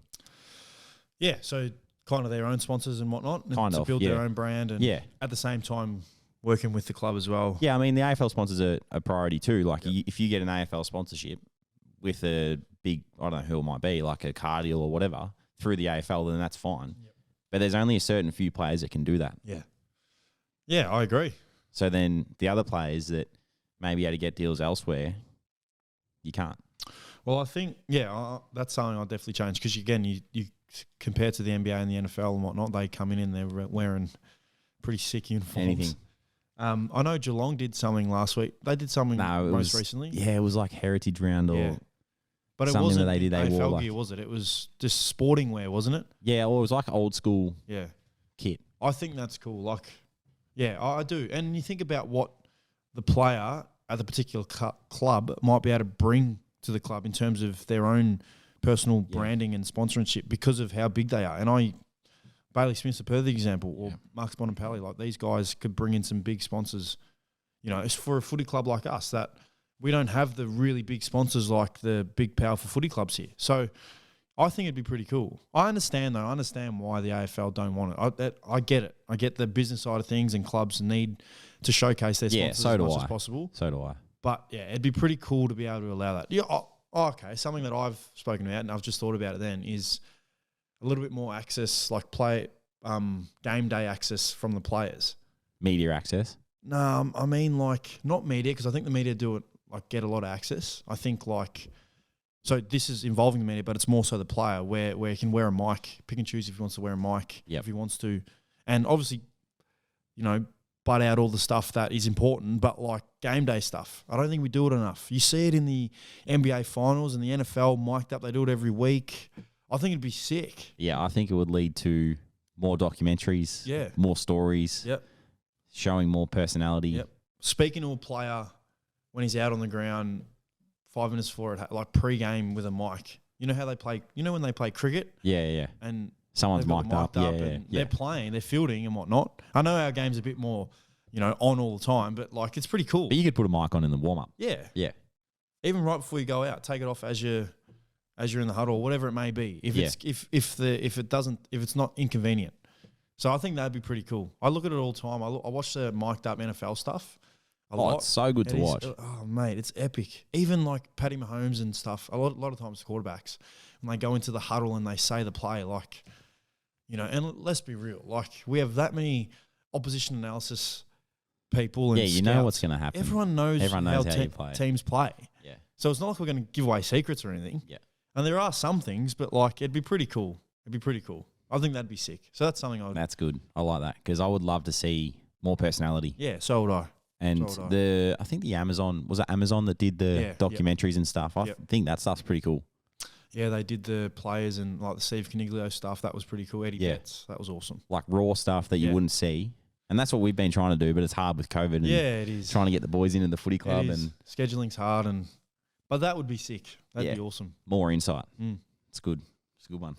Yeah, so kind of their own sponsors and whatnot. Kind to of, build their own brand and at the same time working with the club as well. Yeah, I mean, the AFL sponsors are a priority too. Like, if you get an AFL sponsorship with a big, I don't know who it might be, like a car deal or whatever, through the AFL, then that's fine. Yep. But there's only a certain few players that can do that. Yeah. Yeah, I agree. So then the other players that may be able to get deals elsewhere, you can't. Well, I think, that's something I'll definitely change because, again, you compare to the NBA and the NFL and whatnot, they come in and they're wearing pretty sick uniforms. Anything. I know Geelong did something last week. They did something most recently. Yeah, it was like Heritage Round or but it something wasn't that they did. They AFL wore gear, was it? It was just sporting wear, wasn't it? Yeah, or it was like old school kit. I think that's cool. Like, I do. And you think about what the player at the particular club might be able to bring to the club in terms of their own personal branding and sponsorship because of how big they are. And Bailey Smith's a perfect example, or Marcus Bonampelli, like these guys could bring in some big sponsors. You know, it's for a footy club like us that we don't have the really big sponsors like the big powerful footy clubs here. So I think it'd be pretty cool. I understand though. I understand why the AFL don't want it. I get it. I get the business side of things, and clubs need to showcase their sponsors as much as possible. So do I. But yeah, it'd be pretty cool to be able to allow that. Yeah. Okay. Something that I've spoken about, and I've just thought about it then, is a little bit more access, like game day access from the players. Media access. No, I mean like not media, because I think the media do it get a lot of access. I think so this is involving the media, but it's more so the player where he can wear a mic, pick and choose if he wants to wear a mic, if he wants to, and obviously, butt out all the stuff that is important, but like game day stuff, I don't think we do it enough. You see it in the NBA finals and the NFL mic'd up; they do it every week. I think it'd be sick. Yeah, I think it would lead to more documentaries, more stories, showing more personality. Yep. Speaking to a player when he's out on the ground 5 minutes before it, like pre-game with a mic. You know how they play? You know when they play cricket? Yeah. And someone's mic'd up. And they're playing, they're fielding and whatnot. I know our game's a bit more, on all the time, but like it's pretty cool. But you could put a mic on in the warm-up. Yeah. Even right before you go out, take it off as you're in the huddle or whatever it may be. If it's not inconvenient. So I think that'd be pretty cool. I look at it all the time. I watch the mic'd up NFL stuff. It's so good to watch. Oh, mate, it's epic. Even like Patty Mahomes and stuff, a lot of times quarterbacks, when they go into the huddle and they say the play, and let's be real, we have that many opposition analysis people and you know what's going to happen. Everyone knows how you play. Teams play. Yeah. So it's not like we're going to give away secrets or anything. Yeah. And there are some things, but it'd be pretty cool. I think that'd be sick. So that's something That's good. I like that because I would love to see more personality. Yeah, so would I. And I think the Amazon, was it Amazon that did the documentaries and stuff? I think that stuff's pretty cool. Yeah, they did the players and the Steve Caniglio stuff. That was pretty cool. Eddie Betts, that was awesome. Like raw stuff that you wouldn't see. And that's what we've been trying to do, but it's hard with COVID. And it is. Trying to get the boys into the footy club. And scheduling's hard. But that would be sick. That'd be awesome. More insight. It's good. It's a good one.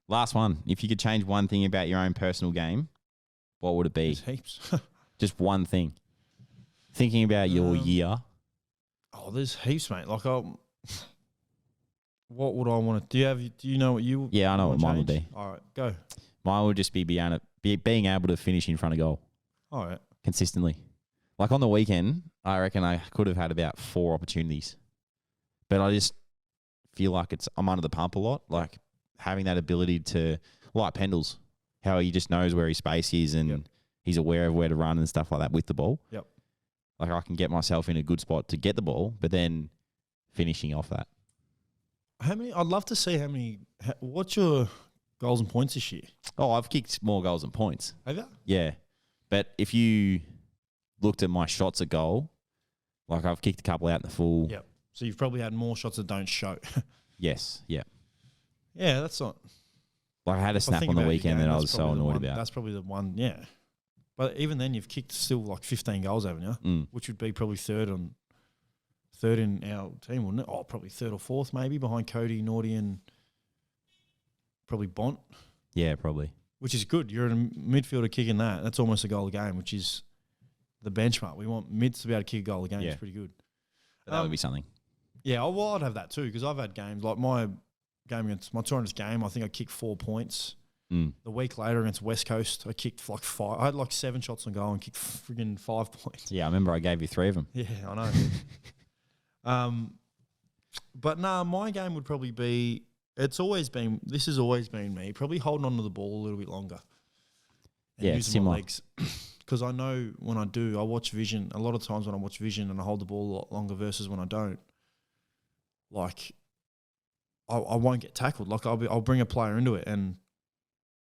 Last one. If you could change one thing about your own personal game, what would it be? There's heaps. Just one thing. Thinking about your year. Oh, there's heaps, mate. What would I want to? Do you know what you? Yeah, I know what mine would be. All right, go. Mine would just be being able to finish in front of goal. All right. Consistently. Like on the weekend, I reckon I could have had about 4 opportunities, but I just feel like I'm under the pump a lot. Like having that ability to, like Pendles, how he just knows where his space is and he's aware of where to run and stuff like that with the ball. Yep. Like I can get myself in a good spot to get the ball, but then finishing off that. I'd love to see what's your goals and points this year? Oh, I've kicked more goals than points. Have you? Yeah. But if you looked at my shots at goal, I've kicked a couple out in the full. Yep. So you've probably had more shots that don't show. Yes. Yeah. Yeah, that's not. I had a snap on the weekend that I was so annoyed about. That's probably the one, yeah. But even then, you've kicked still 15 goals, haven't you? Which would be probably third in our team, wouldn't it? Oh, probably third or fourth, maybe behind Cody, Naughty, and probably Bont. Yeah, probably. Which is good. You're a midfielder kicking that. That's almost a goal a game, which is the benchmark. We want mids to be able to kick a goal a game. It's pretty good. That would be something. Yeah, well, I'd have that too because I've had games like my game against my Torrens game. I think I kicked 4 points. The week later against West Coast, I kicked 5. I had 7 shots on goal and kicked friggin' 5 points. Yeah, I remember I gave you 3 of them. Yeah, I know. But my game would probably be. This has always been me. Probably holding on to the ball a little bit longer. And using similar. my legs. Because I know when I do, I watch vision. A lot of times when I watch vision and I hold the ball a lot longer versus when I don't, I won't get tackled. I'll bring a player into it, and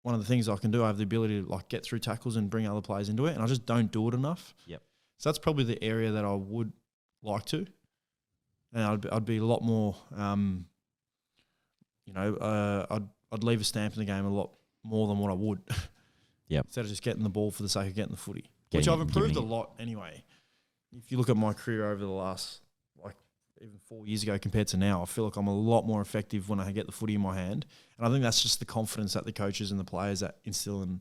one of the things I can do, I have the ability to get through tackles and bring other players into it, and I just don't do it enough. Yep. So that's probably the area that I would like to, and I'd be a lot more. I'd leave a stamp in the game a lot more than what I would. Yep. Instead of just getting the ball for the sake of getting the footy, which I've improved a lot anyway. If you look at my career over the last, even 4 years ago compared to now, I feel like I'm a lot more effective when I get the footy in my hand. And I think that's just the confidence that the coaches and the players that instill in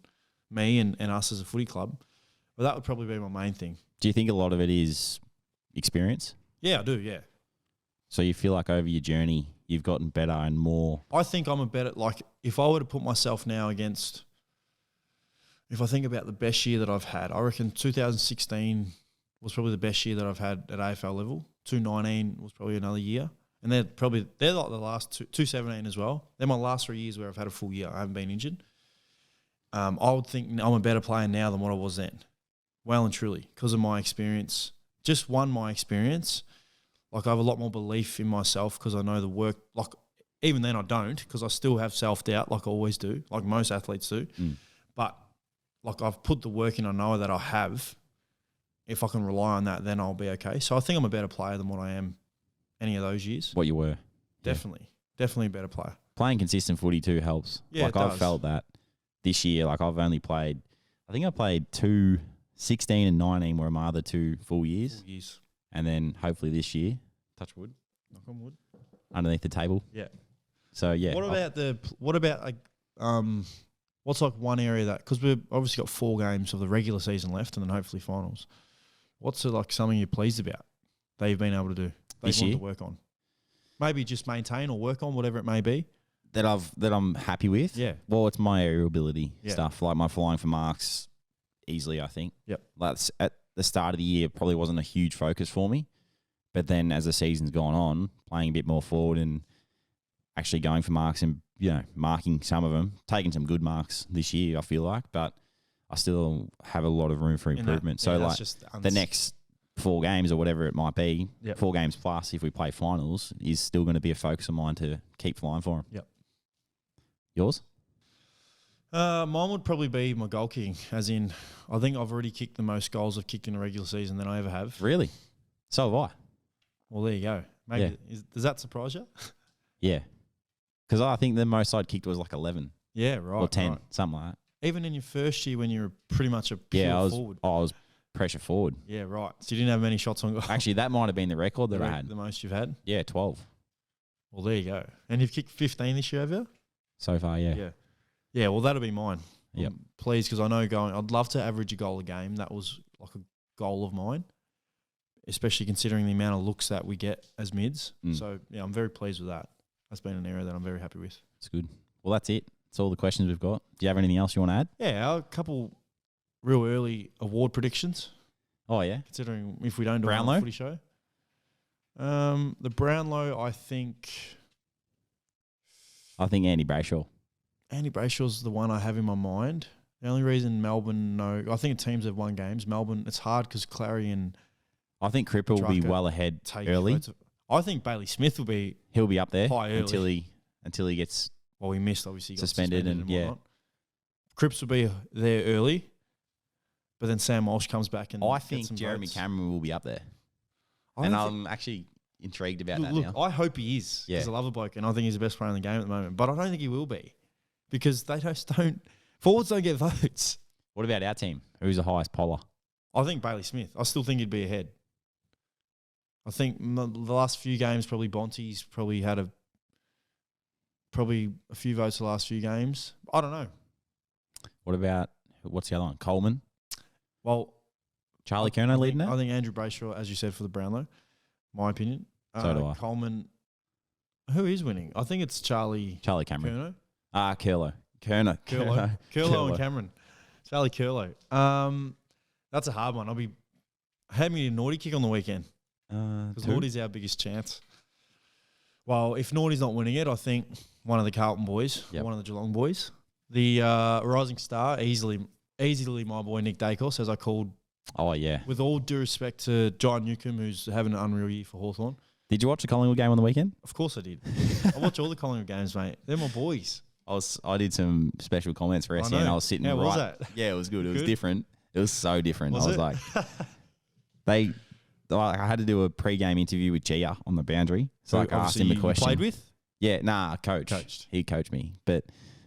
me and us as a footy club. But that would probably be my main thing. Do you think a lot of it is experience? Yeah, I do, yeah. So you feel like over your journey, you've gotten better and more? I think I'm a better, like, if I were to put myself now against, if I think about the best year that I've had, I reckon 2016 was probably the best year that I've had at AFL level. 2019 was probably another year. And they're like the last 2017 as well. They're my last 3 years where I've had a full year. I haven't been injured. I would think I'm a better player now than what I was then. Well and truly, because of my experience. Just my experience. Like, I have a lot more belief in myself because I know the work. Like, even then I don't, because I still have self-doubt like I always do, like most athletes do. But, like, I've put the work in. I know that I have. If I can rely on that, then I'll be okay. So I think I'm a better player than what I am any of those years. What you were. Definitely. Definitely a better player. Playing consistent footy too helps. Yeah, like, it I've does. felt that this year. Like, I've only played, I think I played 16 and 19 were my other 2 full years. Full years. And then hopefully this year, touch wood, Knock on wood. underneath the table. Yeah. So, yeah. What about what's like one area that, because we've obviously got 4 games of the regular season left and then hopefully finals. What's like something you're pleased about that you've been able to do? This year? To work on. Maybe just maintain or work on, whatever it may be. That I'm happy with. Yeah. Well, it's my aerial ability Yeah. stuff, like my flying for marks easily, I think. Yep. That's at the start of the year probably wasn't a huge focus for me. But then as the season's gone on, playing a bit more forward and actually going for marks and, marking some of them, taking some good marks this year, I feel like, but I still have a lot of room for improvement. So like the next 4 games or whatever it might be, 4 games plus if we play finals, is still going to be a focus of mine to keep flying for them. Yep. Yours? Mine would probably be my goal kicking, as in I think I've already kicked the most goals I've kicked in a regular season than I ever have. Really? So have I. Well, there you go. Maybe does that surprise you? Yeah. Because I think the most I'd kicked was like 11 Yeah, right. or 10, right. something like that. Even in your first year when you were pretty much a pure forward. I was pressure forward. Yeah, right. So you didn't have many shots on goal. Actually, that might have been the record that I had. The most you've had? Yeah, 12 Well, there you go. And you've kicked 15 this year, have you? so far, yeah. Yeah. Yeah, well, that'll be mine. Yep. Please, because I know I'd love to average a goal a game. That was like a goal of mine, especially considering the amount of looks that we get as mids. So, yeah, I'm very pleased with that. That's been an area that I'm very happy with. It's good. Well, that's it. That's all the questions we've got. Do you have anything else you want to add? Yeah, a couple real early award predictions. Oh, yeah? Considering if we don't do Brownlow? a footy show. The Brownlow, I think Andy Brayshaw. Andy Brayshaw's the one I have in my mind. The only reason Melbourne, I think teams have won games. Melbourne, it's hard because Clary and I think Cripper will be well ahead early. I think Bailey Smith will be. He'll be up there high early. until he gets Well, he missed, obviously. He got suspended and whatnot. Cripps will be there early, but then Sam Walsh comes back and I think Jeremy votes. Cameron will be up there. And I'm actually intrigued about that now. I hope he is. Yeah. Because I love a bloke and I think he's the best player in the game at the moment. But I don't think he will be because they just don't. Forwards don't get votes. What about our team? Who's the highest poller? I think Bailey Smith. I still think he'd be ahead. I think the last few games, probably Bonte's probably had a few votes the last few games. I don't know. What about, what's the other one? Coleman? Well, Charlie Kerno leading that? I think Andrew Brayshaw, as you said, for the Brownlow. My opinion. So do I. Coleman. Who is winning? I think it's Charlie Cameron. Kerno. Curlo. Curlo And Cameron. Charlie Curlo. That's a hard one. Had me a naughty kick on the weekend. Because Naughty's our biggest chance. Well, if Naughty's not winning it, I think one of the Carlton boys, one of the Geelong boys. The Rising Star, easily my boy Nick Dacos, as I called. Oh, yeah. With all due respect to John Newcomb, who's having an unreal year for Hawthorn. Did you watch the Collingwood game on the weekend? Of course I did. I watch all the Collingwood games, mate. They're my boys. I did some special comments for SEN. I was sitting How right. was that? Yeah, it was good. It was different. It was so different. Was I was it? like, I had to do a pre-game interview with Gia on the boundary. So I asked him a question. You played with? Yeah, coached. He coached me. But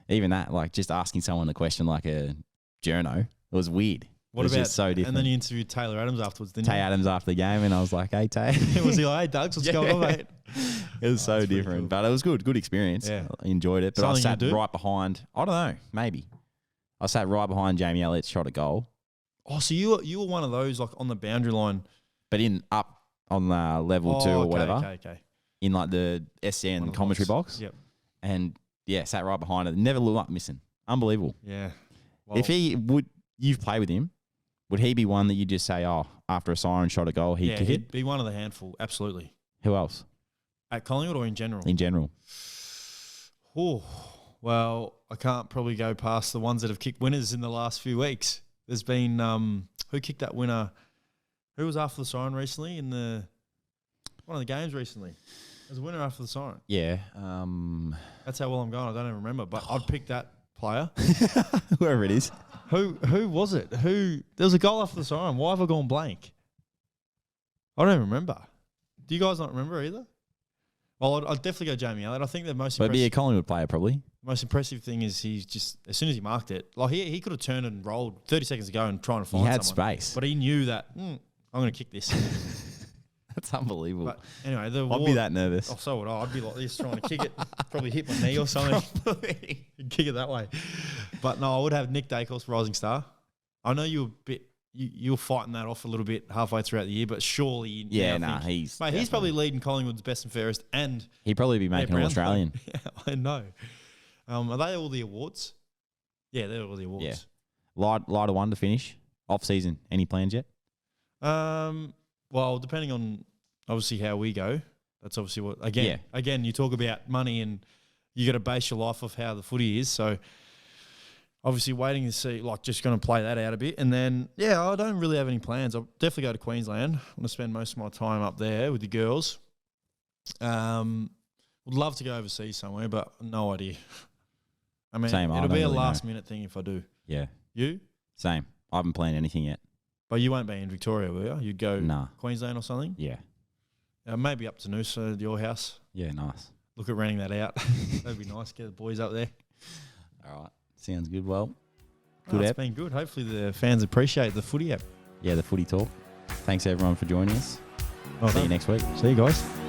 even that, like just asking someone a question like a journo, it was weird. It was just so different. And then you interviewed Taylor Adams afterwards, didn't you? Tay Adams after the game, and I was like, hey, Tay. Was he like, hey, Doug's, what's going on, mate? It was so different. Cool. But it was good. Good experience. Yeah. I enjoyed it. But Something I sat you do? right behind, I don't know, maybe. I sat right behind Jamie Elliott's shot at goal. Oh, so you were one of those like on the boundary line. But up on level 2 or whatever. Okay. in like the SCN commentary box. Yep. And yeah, sat right behind it. Never looked up missing. Unbelievable. Yeah. Well, If you've played with him, would he be one that you just say, oh, after a siren shot a goal, he'd kick he'd it? be one of the handful. Absolutely. Who else? At Collingwood or in general? In general. Oh, well, I can't probably go past the ones that have kicked winners in the last few weeks. There's been who kicked that winner? Who was after the siren recently in one of the games recently? There's a winner after the siren. Yeah. That's how well I'm going. I don't even remember, but I'd pick that player. Whoever it is. Who was it? There was a goal after the siren. Why have I gone blank? I don't even remember. Do you guys not remember either? Well, I'd definitely go Jamie Elliott. I think the most But be a impressive, Collingwood player probably. most impressive thing is he's just, as soon as he marked it, like he could have turned and rolled 30 seconds ago and trying to find He had someone. space. But he knew that, I'm going to kick this. That's unbelievable. But anyway, I'd be that nervous. Oh, so would I. I'd be like this trying to kick it. Probably hit my knee or something. Kick it that way. But no, I would have Nick Dacos, Rising Star. I know you were a bit, you were fighting that off a little bit halfway throughout the year, but surely he's probably leading Collingwood's best and fairest, and he'd probably be making an Australian. Yeah, I know. Are they all the awards? Yeah, they're all the awards. Yeah. Lighter one to finish. Off season. Any plans yet? Well, depending on obviously how we go, that's obviously what again you talk about money and you got to base your life off how the footy is. So obviously waiting to see, like, just going to play that out a bit, and then I don't really have any plans. I'll definitely go to Queensland. I'm going to spend most of my time up there with the girls. Would love to go overseas somewhere, but no idea. I mean, it'll be a last minute thing if I do. Yeah. You? Same. I haven't planned anything yet. But you won't be in Victoria, will you? You'd go Queensland or something? Yeah. Maybe up to Noosa, your house. Yeah, nice. Look at renting that out. That'd be nice. Get the boys up there. All right. Sounds good. Well, good app. It's been good. Hopefully the fans appreciate the footy app. Yeah, the footy talk. Thanks, everyone, for joining us. See you next week. See you guys.